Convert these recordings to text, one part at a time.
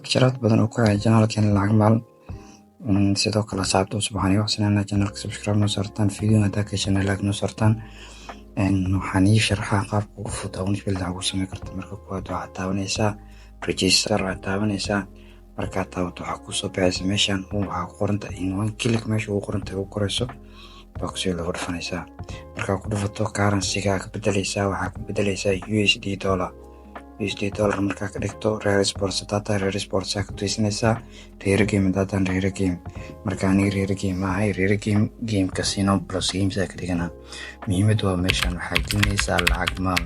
عشرات بدن وكا جنال كان العمل sidoo kale asxaabta cusub waxaan iga codsanayna channelka subscribe noo saartaan video hadaa ka heshana like noo saartaan waxaan ii sharxaa qaabka ugu fudud oo nisbilda ugu sameyn karta marka koowaad waxaad taabanaysaa register waxaad taabanaysaa markaad taabato waxaa kusoo baxaysa meeshan waxaa ku qoranta in click meesha ugu qoranta ugu qorayso box lagu dhufanaysaa markaa ku dhufato currency-ga ka bedelaysaa waxaa ka bedelaysaa USD dollar markaa ka dhigto real sports data real sports ka tusinaysaa real game data real game markaa aniga real game maahay real game casino plus games ka dhigana muhiimadu waa meeshan waxaa gelinaysaa lacag maal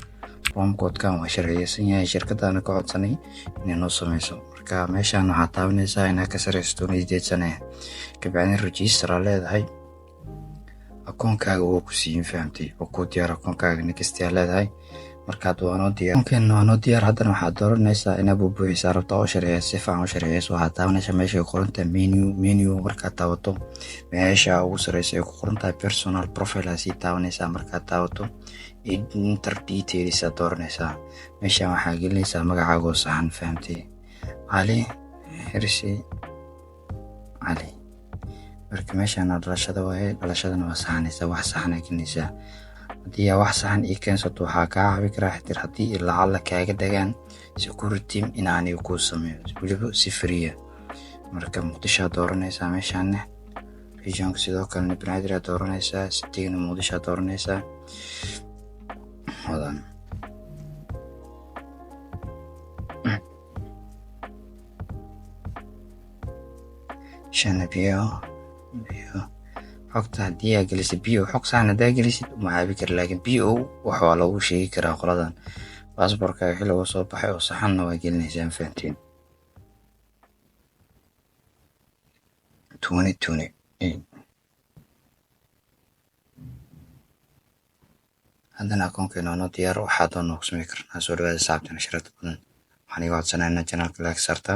romcode-kan waa sharciyeysan yahay shirkadana ka codsanay inay noo sameyso marka meeshan waxaa taabanaysaa inaad ka sareysto nidaysane kabacdin register leedahay akoonkaaga uu ku siin fahamtay oo ku diyaar akoonkaaga next leedahay markaad waano diyaar haddana waxaad dooranaysaa inaad buuxisaa rabto oo sharciyeyso si fiican u sharciyeyso waxaad taabanaysaa meesha ku qoranta menu markaad taabato meesha ugu sareysa ee ku qorantahay personal profile aad sii taabanaysaa markaad taabato enter details aad dooranaysaa meeshan waxaa gelinaysaa magacaaga oo saxan fahamtay cali xirsi cali marka meeshan dhalashada waaye dhalashadana waa saxanaysaa wax saxan gelinaysaa haddii wax saxan ii keensato waxaa kaa caawin karaa xitaa haddii lacag kaaga dagaan security in aan ku sameeyo waliba si free marka muqdisho dooranaysaa meeshan region sidoo kale Banaadir dooranaysaa sideena muqdisho dooranaysaa wadan biyo xogta haddii aad gelisid biyo xog saxan haddaa gelisid uma caabi kara laakiin biyo wax waa lagu sheegi karaa qoladan baasaboorka wixii lagu soo baxay oo saxanna waa gelinaysaa fahantiin 2020 haddana akoonkeena noo diyaar waxaa doon noogu samey karnaa soo dhawaada saabtan shirkad badan waxaan iga codsanaynaa channelka like saartaan